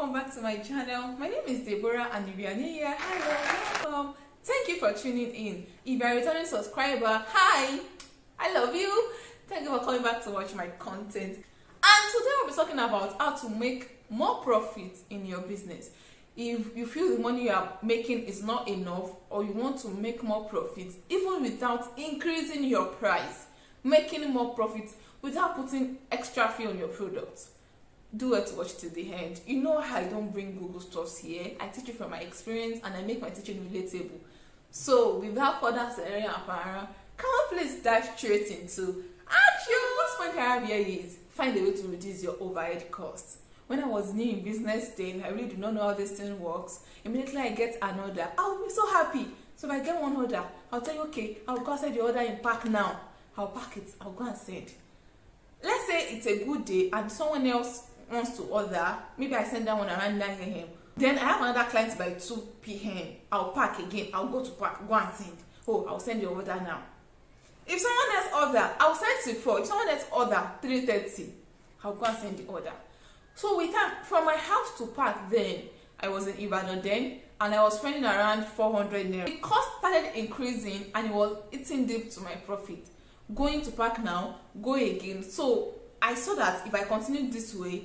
welcome back to my channel. My name is Deborah, and if you are new here, hello, welcome. Thank you for tuning in. If you are a returning subscriber, hi, I love you. Thank you for coming back to watch my content. And today we'll be talking about how to make more profit in your business. If you feel the money you are making is not enough, or you want to make more profit even without increasing your price, making more profit without putting extra fee on your products, do it to watch till the end. You know I don't bring Google stuffs here. I teach you from my experience and I make my teaching relatable. So without further ado, come on, please dive straight into action. First point I have here is find a way to reduce your overhead costs. When I was new in business then, I really do not know how this thing works. Immediately I get an order, I'll be so happy. So if I get one order, I'll tell you, okay, I'll go send the order in pack now. I'll pack it, I'll go and send. Let's say it's a good day and someone else wants to order, maybe I send that one around 9 a.m. Then I have another client by 2 p.m. I'll pack again, I'll go to pack, go and send. Oh, I'll send the order now. If someone else order, I'll send to 4. If someone else order 3:30, I'll go and send the order. So with time, from my house to pack then, I was in Ibadan then, and I was spending around 400 naira. The cost started increasing and it was eating deep to my profit. Going to pack now, go again. So I saw that if I continue this way,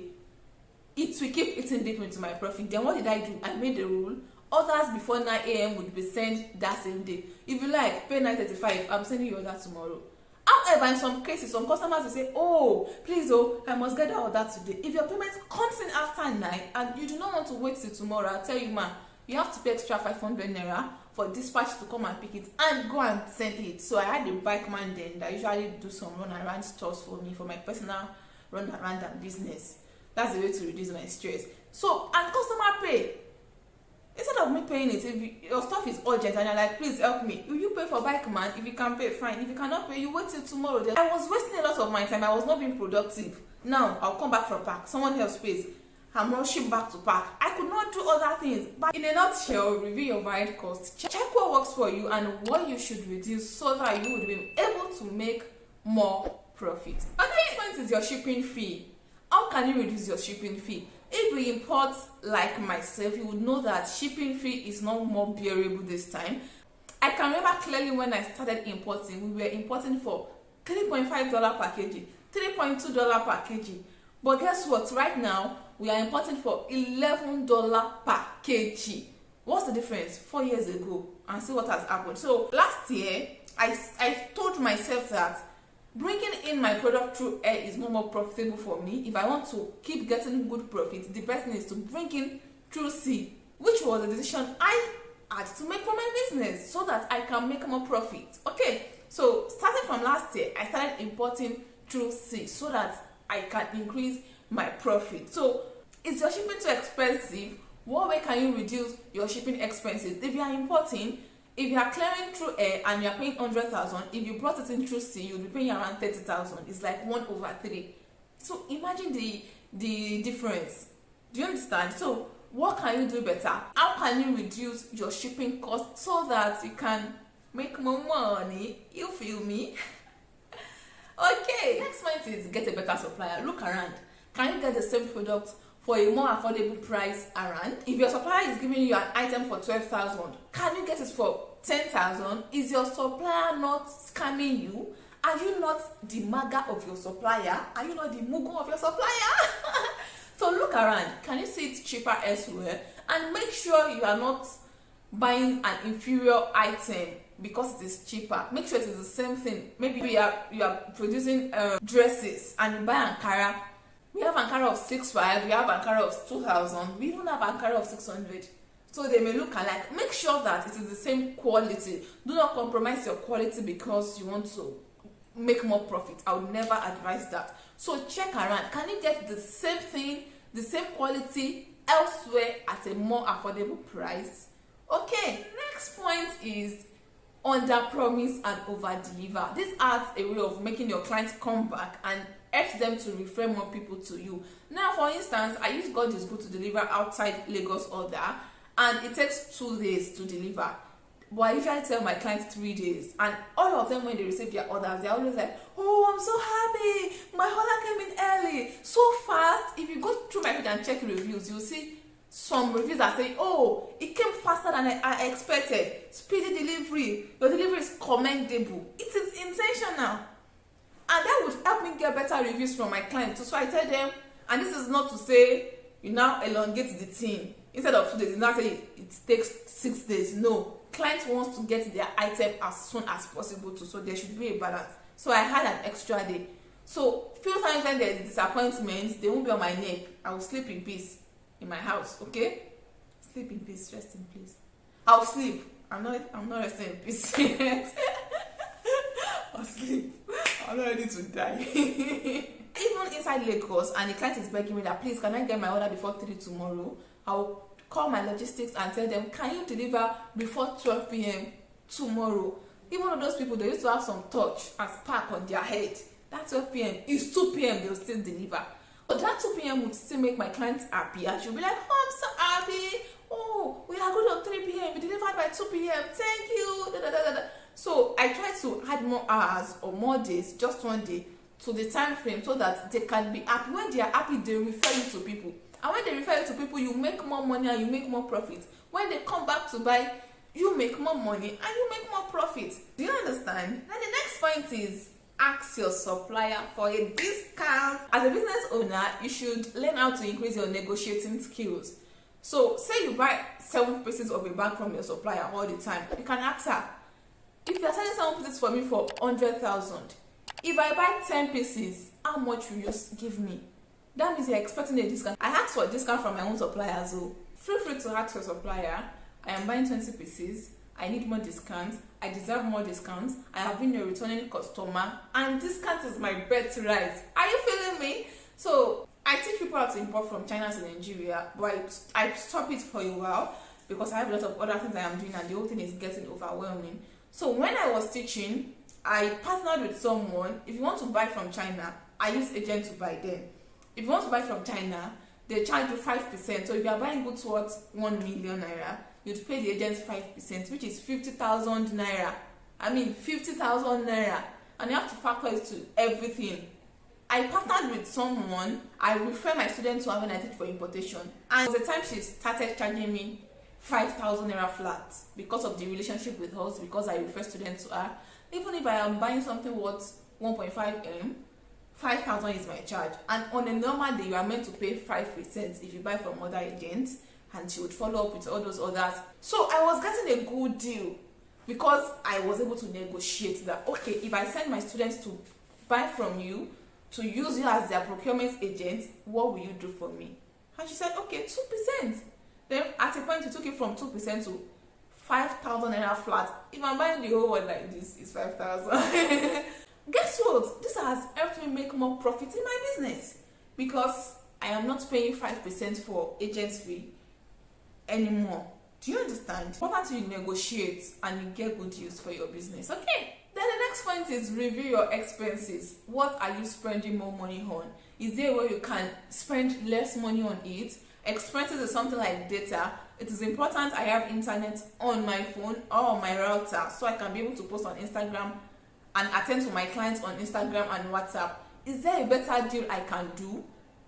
it will keep eating deep into my profit. Then what did I do? I made a rule. Orders before 9 a.m. would be sent that same day. If you like, pay 9:35, I'm sending you order tomorrow. However, in some cases, some customers will say, oh, please, oh, I must get that order today. If your payment comes in after 9 and you do not want to wait till tomorrow, I'll tell you, man, you have to pay extra 500 naira for dispatch to come and pick it and go and send it. So I had a bike man then that usually do some run around stores for me, for my personal run around and business. That's the way to reduce my stress. So, and customer pay. Instead of me paying it, if your stuff is urgent and you're like, please help me, will you pay for bike man? If you can pay, fine. If you cannot pay, you wait till tomorrow. Then I was wasting a lot of my time. I was not being productive. Now I'll come back from pack. Someone else pays. I'm rushing back to pack. I could not do other things. But in a nutshell, review your overhead costs. Check what works for you and what you should reduce so that you would be able to make more profit. Another point is your shipping fee. How can you reduce your shipping fee? If we import like myself, you would know that shipping fee is not more bearable this time. I can remember clearly when I started importing, we were importing for $3.5 per kg, $3.2 per kg. But guess what? Right now, we are importing for $11 per kg. What's the difference? 4 years ago, and see what has happened. So last year, I told myself that bringing in my product through air is no more profitable for me. If I want to keep getting good profit, the best thing is to bring in through sea, which was a decision I had to make for my business so that I can make more profit. Okay, so starting from last year, I started importing through sea so that I can increase my profit. So is your shipping too expensive? What way can you reduce your shipping expenses? If you are importing, if you are clearing through air and you are paying 100,000, if you brought it in through sea, you'll be paying around 30,000. It's like 1/3. So imagine the difference. Do you understand? So what can you do better? How can you reduce your shipping costs so that you can make more money? You feel me? Okay. Next point is get a better supplier. Look around. Can you get the same product for a more affordable price around? If your supplier is giving you an item for 12,000, can you get it for 10,000? Is your supplier not scamming you? Are you not the maga of your supplier? Are you not the mugu of your supplier? So look around. Can you see it cheaper elsewhere? And make sure you are not buying an inferior item because it is cheaper. Make sure it is the same thing. Maybe you are producing dresses and you buy Ankara. We have Ankara of 6,500, we have Ankara of 2,000, we even have Ankara of 600. So they may look alike. Make sure that it is the same quality. Do not compromise your quality because you want to make more profit. I would never advise that. So check around. Can you get the same thing, the same quality elsewhere at a more affordable price? Okay, next point is underpromise and overdeliver. This adds a way of making your clients come back and helps them to refer more people to you. Now, for instance, I use God is Good to deliver outside Lagos order, and it takes 2 days to deliver. But I usually tell my clients 3 days, and all of them, when they receive their orders, they're always like, oh, I'm so happy, my order came in early, so fast. If you go through my page and check reviews, you'll see some reviews that say, oh, it came faster than I expected, speedy delivery, your delivery is commendable. It is intentional, and that would help me get better reviews from my clients. So I tell them, and this is not to say you now elongate the thing. Instead of 2 days, you now say it takes 6 days. No, clients wants to get their item as soon as possible too, so there should be a balance. So I had an extra day. So few times when there is disappointment, they won't be on my neck. I will sleep in peace in my house. Okay, sleep in peace, rest in peace. I'll sleep. I'm not resting in peace yet. I'll sleep. I'm not ready to die. Even inside Lagos, and the client is begging me that, please, can I get my order before 3 tomorrow? I'll call my logistics and tell them, can you deliver before 12 p.m. tomorrow? Even though those people, they used to have some touch and spark on their head. That 12 p.m. is 2 p.m. they'll still deliver. But that 2 p.m. would still make my clients happy, and she'll be like, oh, I'm so happy. Oh, we are good on 3 p.m. We delivered by 2 p.m. Thank you. Da, da, da, da. So I try to add more hours or more days, just 1 day, to the time frame so that they can be happy. When they are happy, they refer you to people. And when they refer you to people, you make more money and you make more profit. When they come back to buy, you make more money and you make more profit. Do you understand? Now the next point is ask your supplier for a discount. As a business owner, you should learn how to increase your negotiating skills. So say you buy 7 pieces of a bag from your supplier all the time. You can ask her, if you are selling 7 pieces for me for 100,000, if I buy 10 pieces, how much will you give me? That means you're expecting a discount. I asked for a discount from my own supplier, so feel free to ask your supplier. I am buying 20 pieces. I need more discounts. I deserve more discounts. I have been a returning customer, and discount is my birthright. Are you feeling me? So I teach people how to import from China to Nigeria, but I stop it for a while because I have a lot of other things I am doing, and the whole thing is getting overwhelming. So when I was teaching, I partnered with someone. If you want to buy from China, I use agent to buy them. If you want to buy from China, they charge you 5%. So if you are buying goods worth 1 million naira, you'd pay the agent 5%, which is 50,000 naira. I mean 50,000 naira, and you have to factor it to everything. I partnered with someone. I refer my students to have an IT for importation, and the time she started charging me 5,000 naira flat because of the relationship with us, because I refer students to her. Even if I am buying something worth 1.5 M, 5,000 is my charge. And on a normal day, you are meant to pay 5% if you buy from other agents, and she would follow up with all those others. So I was getting a good deal because I was able to negotiate that, okay, if I send my students to buy from you, to use you as their procurement agent, what will you do for me? And she said, okay, 2%. Then at a point, you took it from 2% to 5,000 naira flat. If I'm buying the whole one like this, it's 5,000. Guess what? This has helped me make more profit in my business because I am not paying 5% for agent's fee anymore. Do you understand? It's important you negotiate and you get good use for your business. Okay. Then the next point is review your expenses. What are you spending more money on? Is there a way you can spend less money on it? Expenses is something like data. It is important I have internet on my phone or on my router so I can be able to post on Instagram and attend to my clients on Instagram and WhatsApp. Is there a better deal I can do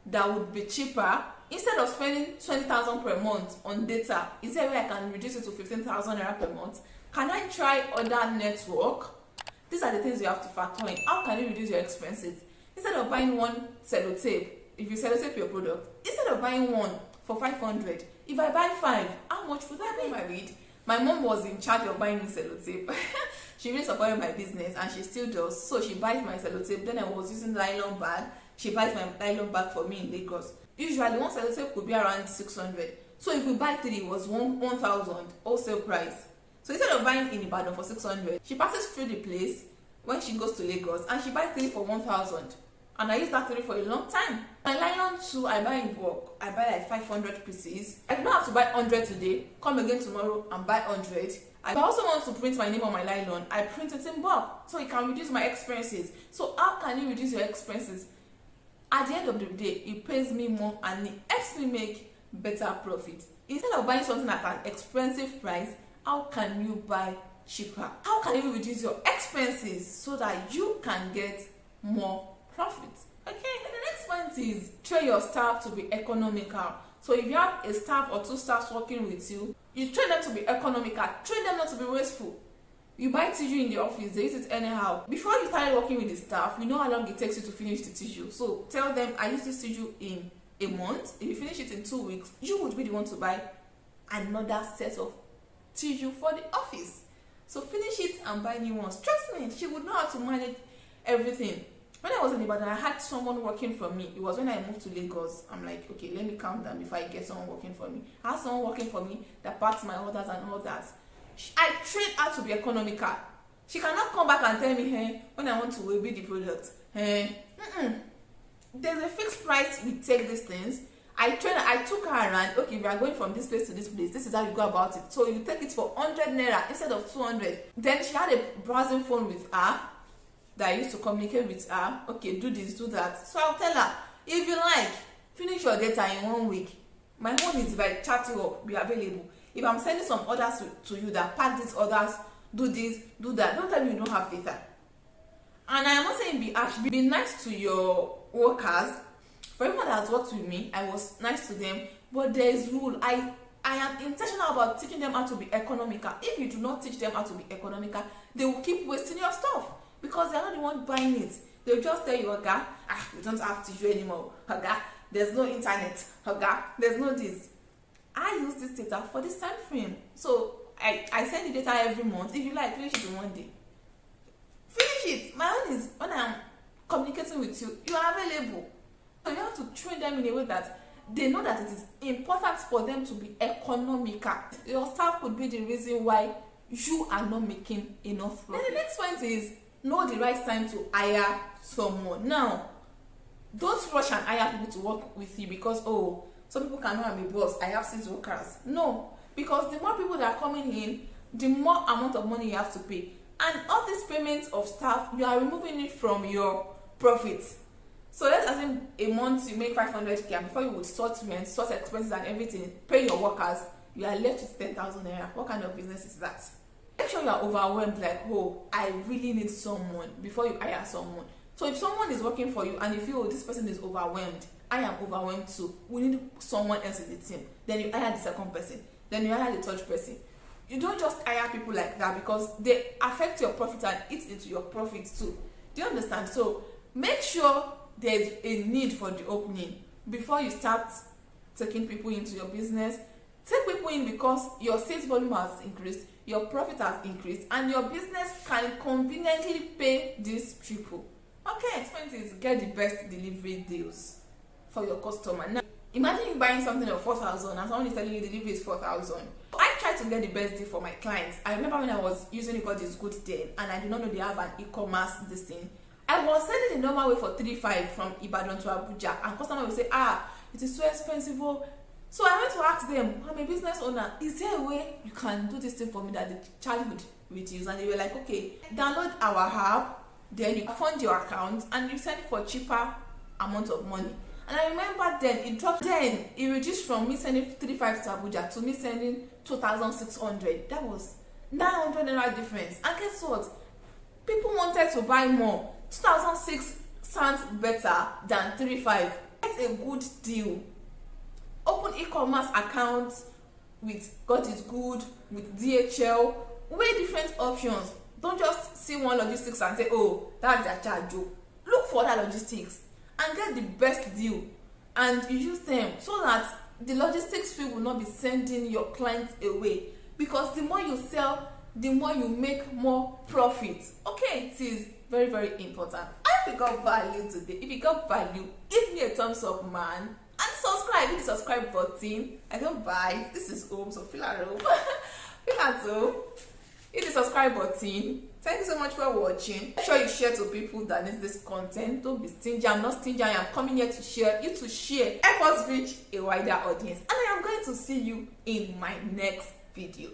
that would be cheaper? Instead of spending 20,000 per month on data, is there a way I can reduce it to 15,000 naira per month? Can I try other network? These are the things you have to factor in. How can you reduce your expenses? Instead of buying one sellotape, if you sellotape your product, instead of buying one for 500, if I buy 5, how much would I be married? My mom was in charge of buying me sellotape. She really supported my business and she still does. So she buys my sellotape. Then I was using nylon bag. She buys my nylon bag for me in Lagos. Usually one sellotape could be around 600. So if we buy 3, it was 1,000 wholesale price. So instead of buying in Ibadan for 600, she passes through the place when she goes to Lagos and she buys 3 for 1,000. And I use that 3 for a long time. My nylon too, I buy in bulk. I buy like 500 pieces. I don't have to buy 100 today. Come again tomorrow and buy 100. I also want to print my name on my nylon. I print it in bulk so it can reduce my expenses. So how can you reduce your expenses? At the end of the day, it pays me more and it helps me make better profit. Instead of buying something at an expensive price, how can you buy cheaper? How can you reduce your expenses so that you can get more profit? Okay, and the next point is train your staff to be economical. So if you have a staff or 2 staffs working with you, you train them to be economical. Train them not to be wasteful. You buy tissue in the office, they use it anyhow. Before you start working with the staff, you know how long it takes you to finish the tissue. So tell them, I use this tissue in a month. If you finish it in 2 weeks, you would be the one to buy another set of tissue for the office. So finish it and buy new ones. Trust me, she would know how to manage everything. When I was in Ibadan, I had someone working for me. It was when I moved to Lagos. I'm like, okay, let me calm down before I get someone working for me. I had someone working for me that packs my orders and all that. I trained her to be economical. She cannot come back and tell me, hey, when I want to build the product, hey, there's a fixed price we take these things. I took her around. Okay, we are going from this place to this place. This is how you go about it. So you take it for 100 naira instead of 200. Then she had a browsing phone with her that I used to communicate with her. Okay, do this, do that. So I'll tell her, if you like, finish your data in 1 week. My phone is like chatting up, be available. If I'm sending some orders to you that pack these orders, do this, do that, don't tell me you don't have data. And I am not saying be harsh, be nice to your workers. For everyone that has worked with me, I was nice to them, but there is rule. I am intentional about teaching them how to be economical. If you do not teach them how to be economical, they will keep wasting your stuff because they're not the one buying it. They'll just tell you, Oga, we don't have tissue anymore. Oga, there's no internet. Oga, there's no this. I use this data for this time frame. So I send the data every month. If you like, finish it in 1 day. Finish it. My own is when I'm communicating with you, you are available. So you have to train them in a way that they know that it is important for them to be economical. Your staff could be the reason why you are not making enough profit. Then the next point is know the right time to hire someone. Now, don't rush and hire people to work with you because, oh, some people cannot have a boss. I have 6 workers. No, because the more people that are coming in, the more amount of money you have to pay. And all these payments of staff, you are removing it from your profit. So let's assume a month you make 500k, and before you would sort rent, sort expenses and everything, pay your workers, you are left with 10,000 naira. What kind of business is that? Make sure you are overwhelmed, like, oh, I really need someone before you hire someone. So if someone is working for you and you feel, oh, this person is overwhelmed, I am overwhelmed too, we need someone else in the team, then you hire the second person, then you hire the third person. You don't just hire people like that because they affect your profit and eat into your profit too. Do you understand? So make sure there's a need for the opening before you start taking people into your business. Take people in because your sales volume has increased, your profit has increased, and your business can conveniently pay these people. Okay, next is get the best delivery deals for your customer. Now, imagine you buying something of 4,000 and someone is telling you the delivery is 4,000. I try to get the best deal for my clients. I remember when I was using God is Good then, and I did not know they have an e-commerce this thing. I was selling the normal way for 3,500 from Ibadan to Abuja, and customer will say, it is so expensive. So I went to ask them, I'm a business owner, is there a way you can do this thing for me that the charge would reduce? And they were like, okay, download our app, then you fund your account and you send it for cheaper amount of money. And I remember then it dropped. Then it reduced from me sending 3,500 to Abuja to me sending 2,600. That was 900 naira difference. And guess what? People wanted to buy more. 2,600 sounds better than 3,500. That's a good deal. Open e-commerce accounts with God is Good, with DHL. Weigh different options. Don't just see one logistics and say, oh, that's their charge. Look for that logistics and get the best deal, and you use them so that the logistics fee will not be sending your clients away, because the more you sell, the more you make more profit. Okay, it is very, very important. I hope you got value today. If you got value, give me a thumbs up, man, and subscribe. Hit the subscribe button. I don't buy. This is home, so feel at home. Feel at home. Hit the subscribe button. Thank you so much for watching. Make sure you share to people that need this content. Don't be stingy. I'm not stingy. I am coming here to share. You to share. Help us reach a wider audience. And I am going to see you in my next video.